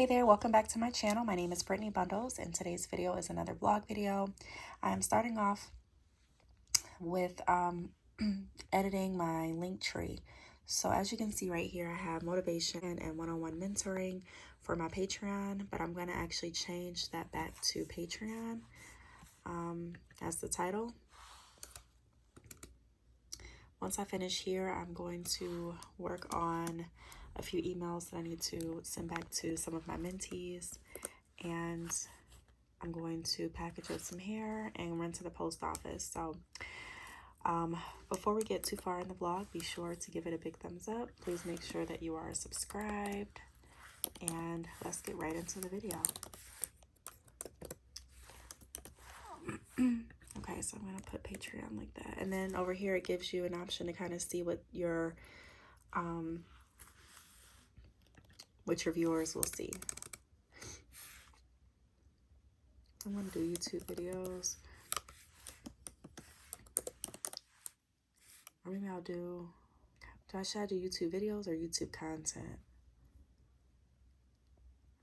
Hey there, welcome back to my channel. My name is Brittney Bundles, and today's video is another vlog video. I'm starting off with editing my link tree. So as you can see right here, I have motivation and one-on-one mentoring for my Patreon, but I'm going to actually change that back to Patreon as the title. Once I finish here, I'm going to work on a few emails that I need to send back to some of my mentees, and I'm going to package up some hair and run to the post office. So before we get too far in the vlog, be sure to give it a big thumbs up. Please make sure that you are subscribed, and let's get right into the video. Okay, so I'm going to put Patreon like that, and then over here it gives you an option to kind of see what your viewers will see. I want to do YouTube videos, or maybe I'll should I do YouTube videos or YouTube content?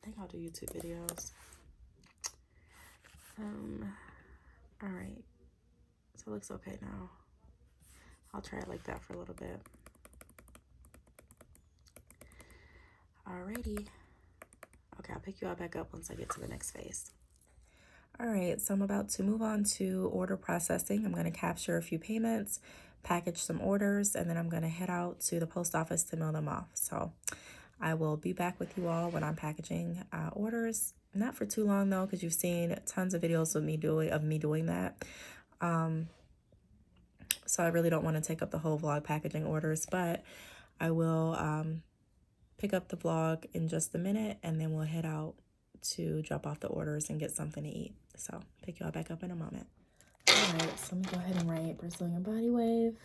I think I'll do YouTube videos. All right, so it looks okay now. I'll try it like that for a little bit. Alrighty. Okay, I'll pick you all back up once I get to the next phase. Alright, so I'm about to move on to order processing. I'm going to capture a few payments, package some orders, and then I'm going to head out to the post office to mail them off. So I will be back with you all when I'm packaging orders. Not for too long though, because you've seen tons of videos of me doing that. So I really don't want to take up the whole vlog packaging orders, but I will pick up the vlog in just a minute, and then we'll head out to drop off the orders and get something to eat. So pick you all back up in a moment. All right, so let me go ahead and write Brazilian body wave.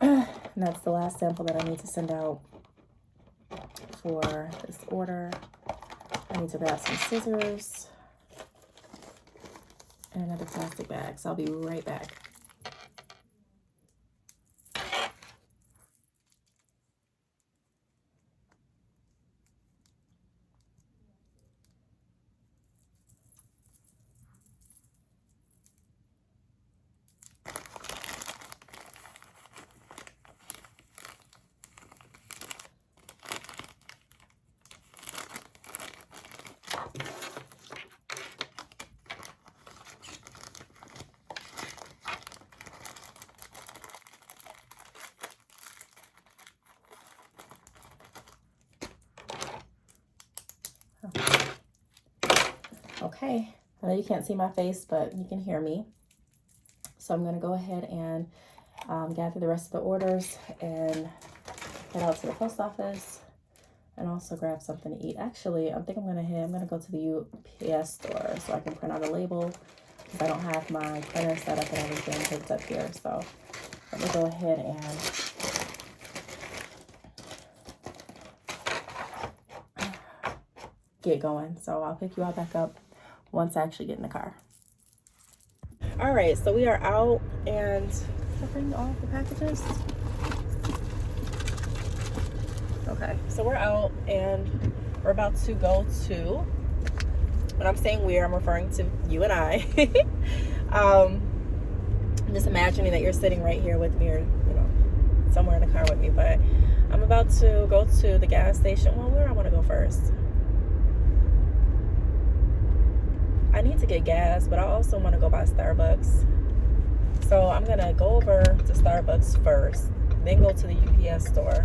And that's the last sample that I need to send out for this order. I need to grab some scissors and another plastic bag, so I'll be right back. Okay, I know you can't see my face, but you can hear me. So I'm going to go ahead and gather the rest of the orders and head out to the post office and also grab something to eat. Actually, I think I'm going to go to the UPS store so I can print out a label, because I don't have my printer set up and everything hooked up here. So let me go ahead and get going. So I'll pick you all back up once I actually get in the car. All right, so we are out, and I bring all the packages. Okay, so we're out and we're about to go to, when I'm saying we, I'm referring to you and I. I'm just imagining that you're sitting right here with me, or somewhere in the car with me, but I'm about to go to the gas station. Well, where do I want to go first? I need to get gas, but I also want to go by Starbucks. So I'm going to go over to Starbucks first, then go to the UPS store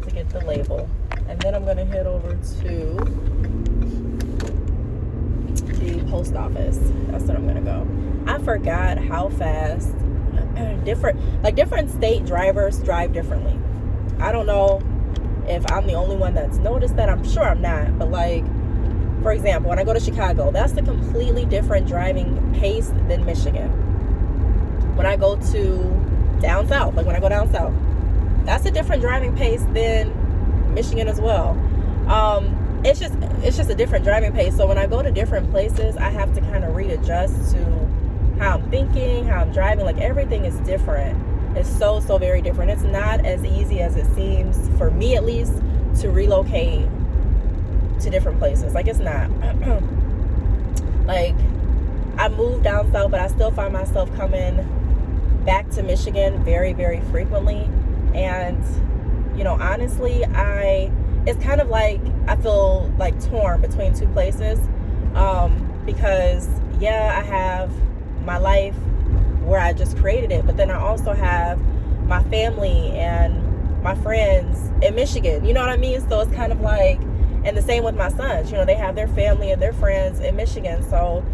to get the label. And then I'm going to head over to the post office. That's where I'm going to go. I forgot how fast different state drivers drive differently. I don't know if I'm the only one that's noticed that. I'm sure I'm not, but for example, when I go to Chicago, that's a completely different driving pace than Michigan. When I go to down south, when I go down south, that's a different driving pace than Michigan as well. It's just a different driving pace. So when I go to different places, I have to kind of readjust to how I'm thinking, how I'm driving. Like, everything is different. It's so very different. It's not as easy as it seems, for me at least, to relocate to different places. Like, it's not. Like, I moved down south, but I still find myself coming back to Michigan very frequently. And, you know, honestly, it's kind of like I feel like torn between two places, because yeah, I have my life where I just created it, but then I also have my family and my friends in Michigan, you know what I mean? So it's kind of like, and the same with my sons, you know, they have their family and their friends in Michigan. So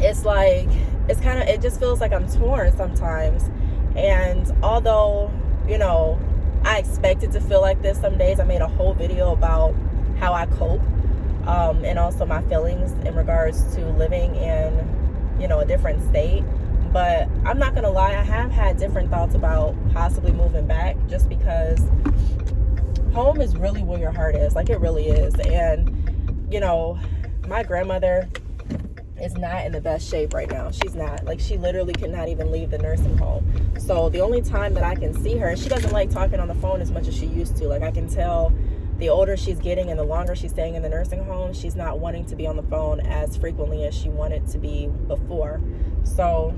it's like, it's kind of, it just feels like I'm torn sometimes. And although, you know, I expect it to feel like this some days, I made a whole video about how I cope, and also my feelings in regards to living in, you know, a different state. But I'm not gonna lie, I have had different thoughts about possibly moving back, just because home is really where your heart is. Like, it really is. And, you know, my grandmother is not in the best shape right now. She's not. Like, she literally cannot even leave the nursing home. So the only time that I can see her, she doesn't like talking on the phone as much as she used to. Like, I can tell the older she's getting and the longer she's staying in the nursing home, she's not wanting to be on the phone as frequently as she wanted to be before. So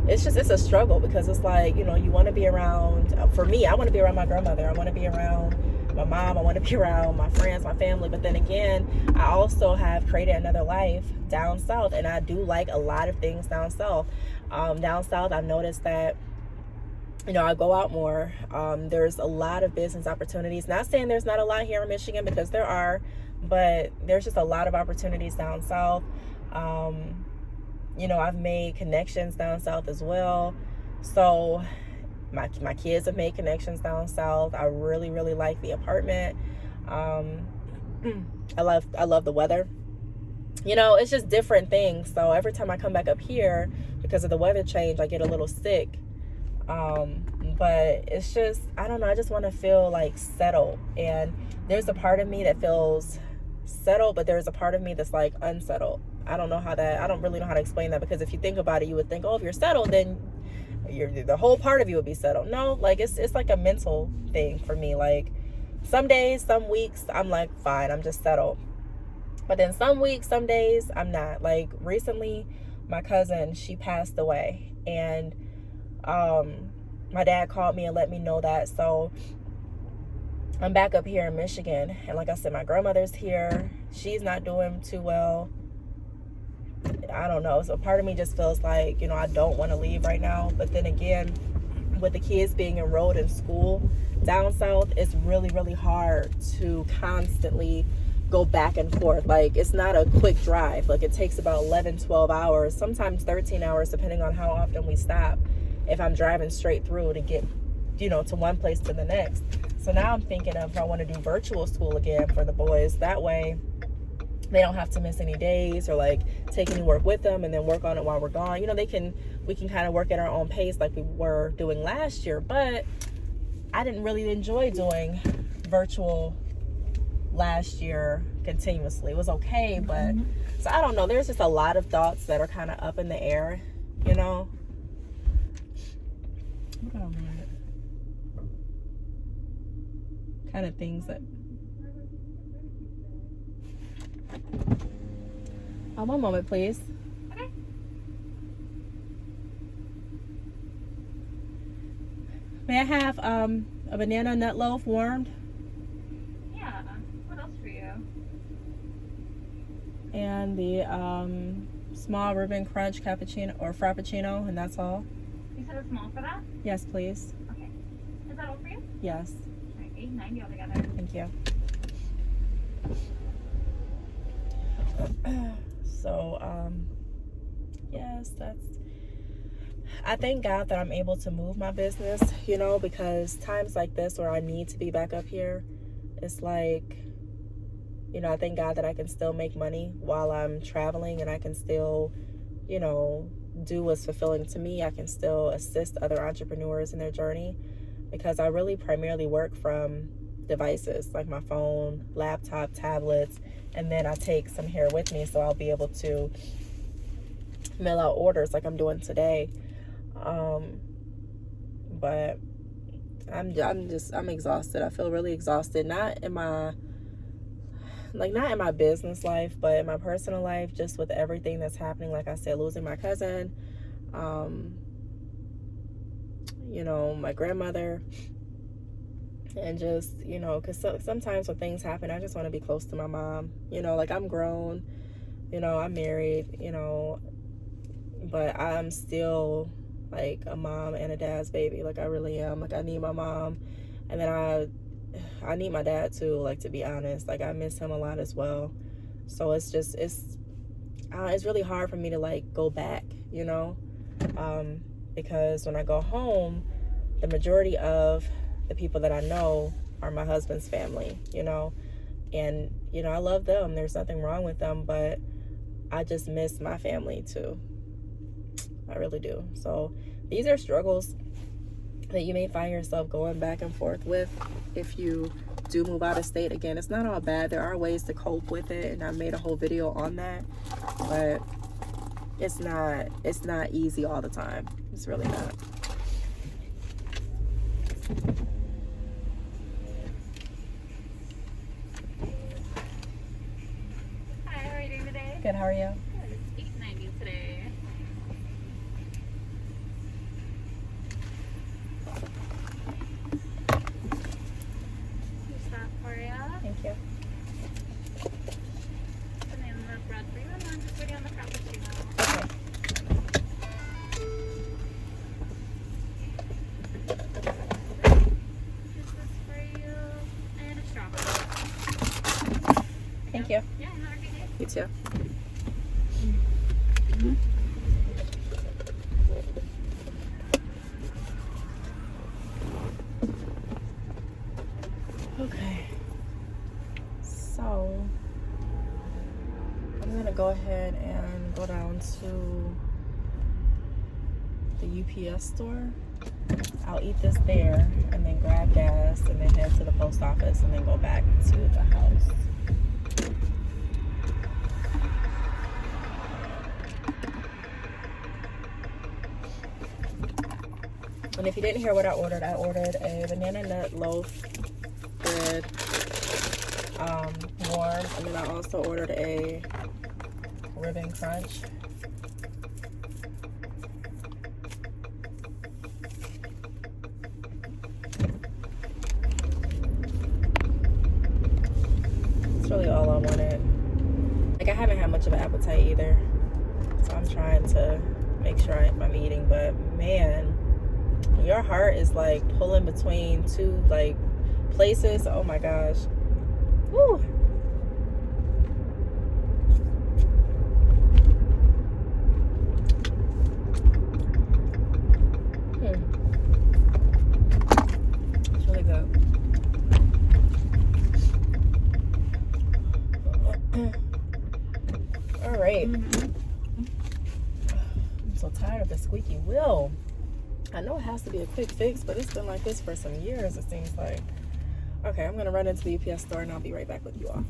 it's a struggle, because it's like, you know, you want to be around, for me, I want to be around my grandmother, I want to be around my mom, I want to be around my friends, my family. But then again, I also have created another life down south, and I do like a lot of things down south. Down south, I've noticed that, you know, I go out more. There's a lot of business opportunities. Not saying there's not a lot here in Michigan, because there are, but there's just a lot of opportunities down south. You know, I've made connections down south as well. So my kids have made connections down south. I really like the apartment. I love the weather. You know, it's just different things. So every time I come back up here, because of the weather change, I get a little sick. But it's just, I don't know, I just want to feel like settled. And there's a part of me that feels settled, but there's a part of me that's like unsettled. I don't really know how to explain that, because if you think about it, you would think, oh, if you're settled, then the whole part of you would be settled. No, like, it's like a mental thing for me. Like, some days, some weeks, I'm like, fine, I'm just settled. But then some weeks, some days, I'm not. Like, recently, my cousin, she passed away, and my dad called me and let me know that. So I'm back up here in Michigan, and like I said, my grandmother's here. She's not doing too well. I don't know. So part of me just feels like, you know, I don't want to leave right now. But then again, with the kids being enrolled in school down south, it's really hard to constantly go back and forth. Like, it's not a quick drive. Like, it takes about 11-12 hours, sometimes 13 hours, depending on how often we stop, if I'm driving straight through to get, you know, to one place to the next. So now I'm thinking of, if I want to do virtual school again for the boys, that way they don't have to miss any days, or like take any work with them and then work on it while we're gone. You know, we can kind of work at our own pace like we were doing last year. But I didn't really enjoy doing virtual last year continuously. It was okay, but so I don't know. There's just a lot of thoughts that are kind of up in the air, you know. Look at all that kind of things that. One moment, please. Okay. May I have a banana nut loaf warmed? Yeah. What else for you? And the small reuben crunch cappuccino or frappuccino, and that's all. You said a small for that? Yes, please. Okay. Is that all for you? Yes. Alright, $8.90 altogether. Thank you. So, yes, I thank God that I'm able to move my business, you know, because times like this where I need to be back up here, it's like, you know, I thank God that I can still make money while I'm traveling, and I can still, you know, do what's fulfilling to me. I can still assist other entrepreneurs in their journey, because I really primarily work from devices, like my phone, laptop, tablets, and then I take some here with me, so I'll be able to mail out orders like I'm doing today. But I'm exhausted. I feel really exhausted. Not in my business life, but in my personal life, just with everything that's happening. Like I said, losing my cousin, my grandmother, and just, because sometimes when things happen, I just want to be close to my mom. Like I'm grown, I'm married, but I'm still like a mom and a dad's baby. Like I really am. Like I need my mom, and then I need my dad too, like, to be honest. Like I miss him a lot as well. So it's really hard for me to like go back, because when I go home, the majority of the people that I know are my husband's family, and I love them. There's nothing wrong with them, but I just miss my family too. I really do. So these are struggles that you may find yourself going back and forth with if you do move out of state. Again, it's not all bad. There are ways to cope with it, and I made a whole video on that, but it's not easy all the time. It's really not. Hi, how are you doing today? Good, how are you? Good. It's $8.90 today. Here's that for you. Thank you. Banana bread for you, and then just waiting on the frappuccino. Okay. Here's this for you, and a strawberry. Thank you. Yeah, have a great day. You too. Okay. So I'm gonna go ahead and go down to the UPS store. I'll eat this there and then grab gas and then head to the post office and then go back to the house. And if you didn't hear what I ordered a banana nut loaf bread, warm, and then I also ordered a ribbon crunch. That's really all I wanted. Like I haven't had much of an appetite either, so I'm trying to make sure I'm eating, but man, your heart is like pulling between two like places. Oh my gosh. Woo. It's really good. All right. I'm so tired of the squeaky wheel. I know it has to be a quick fix, but it's been like this for some years, it seems like. Okay, I'm gonna run into the UPS store and I'll be right back with you all.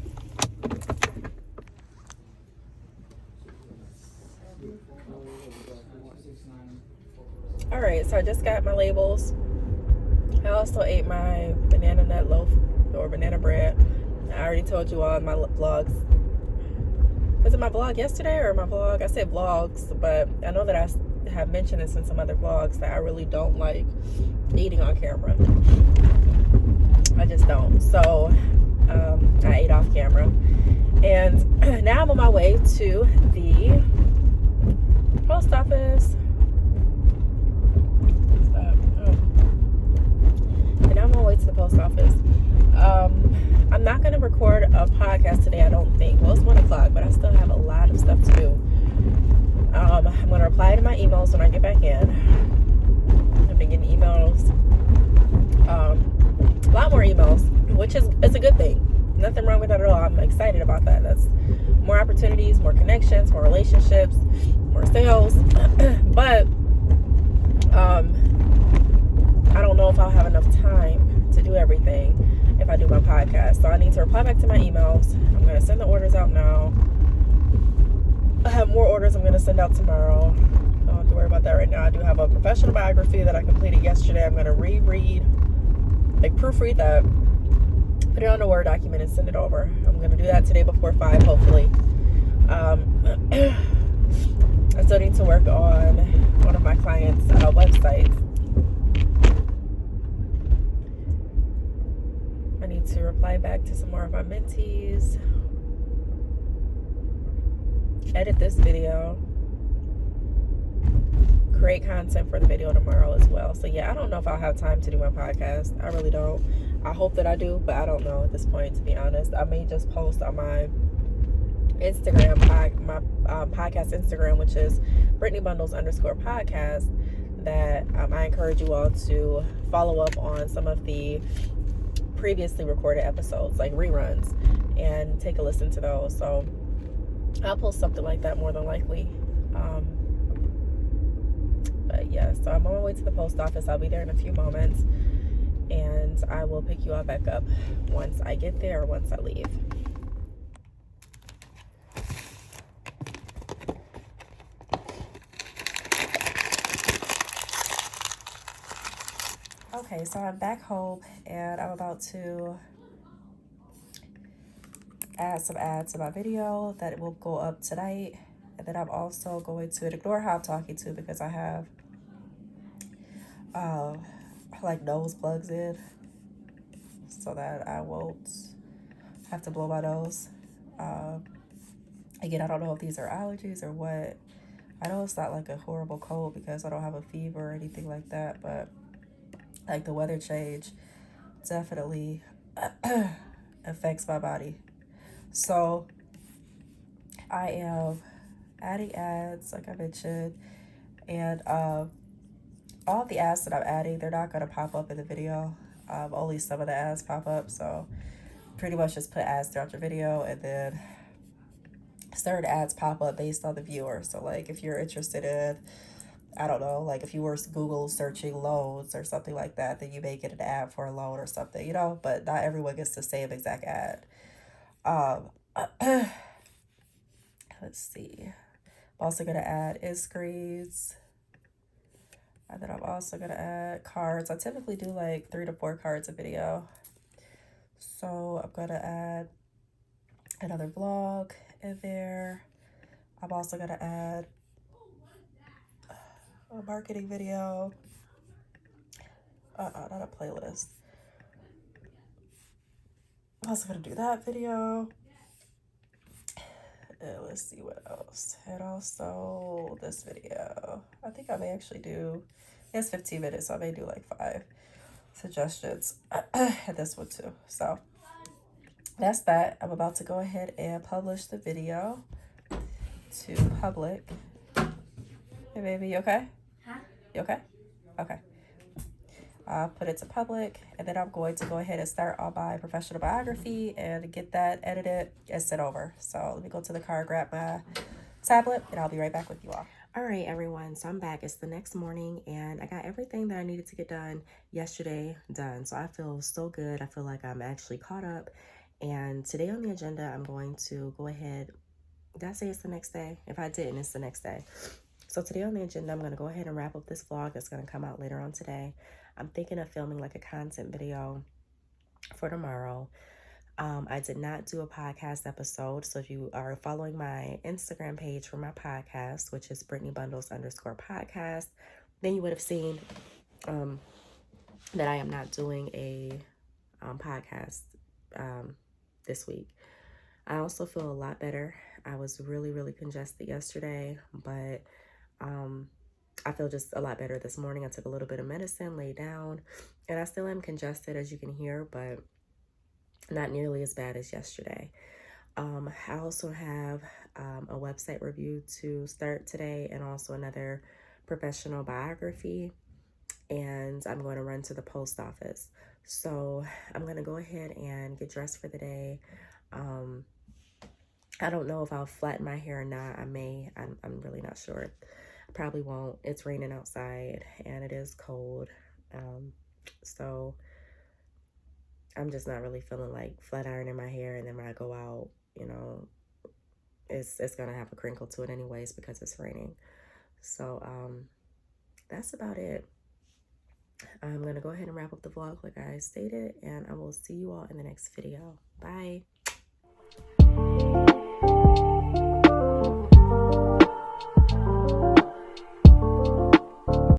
All right, so I just got my labels. I also ate my banana nut loaf or banana bread. I already told you all in my vlogs. Was it my vlog yesterday or my vlog? I said vlogs, but I know that I have mentioned this in some other vlogs that I really don't like eating on camera. I just don't. So I ate off camera, and now I'm on my way to the post office. And now I'm on my way to the post office. I'm not going to record a podcast today, I don't think. Well, it's 1 o'clock, but I still have a lot of stuff to do. I'm going to reply to my emails when I get back in. I've been getting emails. A lot more emails, which is a good thing. Nothing wrong with that at all. I'm excited about that. That's more opportunities, more connections, more relationships, more sales. But I don't know if I'll have enough time to do everything. If I do my podcast. So I need to reply back to my emails. I'm going to send the orders out now. I have more orders I'm going to send out tomorrow. Don't have to worry about that right now. I do have a professional biography that I completed yesterday. I'm going to reread, like proofread that, put it on a Word document and send it over. I'm going to do that today before 5, hopefully. I still need to work on one of my clients' websites. I need to reply back to some more of my mentees. Edit this video. Create content for the video tomorrow as well. So yeah, I don't know if I'll have time to do my podcast. I really don't. I hope that I do, but I don't know at this point, to be honest. I may just post on my Instagram, my podcast Instagram, which is Brittney_Bundles_podcast, that I encourage you all to follow up on some of the previously recorded episodes, like reruns, and take a listen to those. So I'll post something like that more than likely. But yeah, so I'm on my way to the post office. I'll be there in a few moments, and I will pick you all back up once I get there or once I leave. Okay, so I'm back home and I'm about to add some ads to my video that will go up tonight. And then I'm also going to ignore how I'm talking to, because I have like nose plugs in so that I won't have to blow my nose. Again, I don't know if these are allergies or what. I know it's not like a horrible cold because I don't have a fever or anything like that, but like the weather change definitely affects my body. So I am adding ads, like I mentioned, and all the ads that I'm adding, they're not going to pop up in the video. Only some of the ads pop up, so pretty much just put ads throughout your video, and then certain ads pop up based on the viewer. So like if you're interested in, I don't know, like if you were Google searching loans or something like that, then you may get an ad for a loan or something, you know, but not everyone gets the same exact ad. Let's see. I'm also going to add screens. And then I'm also going to add cards. I typically do like 3 to 4 cards a video. So I'm going to add another vlog in there. I'm also going to add a marketing video. Not a playlist. I'm also going to do that video. And let's see what else. And also this video. I think I may actually do, it's 15 minutes, so I may do like 5 suggestions. And this one too. So that's that. I'm about to go ahead and publish the video to public. Hey baby, you okay? Huh? You okay? Okay. I'll put it to public, and then I'm going to go ahead and start on my professional biography and get that edited and sent over. So let me go to the car, grab my tablet, and I'll be right back with you all. All right, everyone, so I'm back. It's the next morning, and I got everything that I needed to get done yesterday done. So I feel so good. I feel like I'm actually caught up. And today on the agenda, I'm going to go ahead. Did I say it's the next day? If I didn't, it's the next day. So today on the agenda, I'm going to go ahead and wrap up this vlog that's going to come out later on today. I'm thinking of filming like a content video for tomorrow. I did not do a podcast episode. So if you are following my Instagram page for my podcast, which is Brittney_Bundles_podcast, then you would have seen that I am not doing a podcast this week. I also feel a lot better. I was really, really congested yesterday, but I feel just a lot better this morning. I took a little bit of medicine, lay down, and I still am congested, as you can hear, but not nearly as bad as yesterday. I also have a website review to start today, and also another professional biography, and I'm going to run to the post office. So I'm going to go ahead and get dressed for the day. I don't know if I'll flatten my hair or not. I may. I'm really not sure. I probably won't. It's raining outside and it is cold. So I'm just not really feeling like flat ironing my hair, and then when I go out, you know, it's gonna have a crinkle to it anyways because it's raining. So that's about it. I'm gonna go ahead and wrap up the vlog like I stated, and I will see you all in the next video. Bye.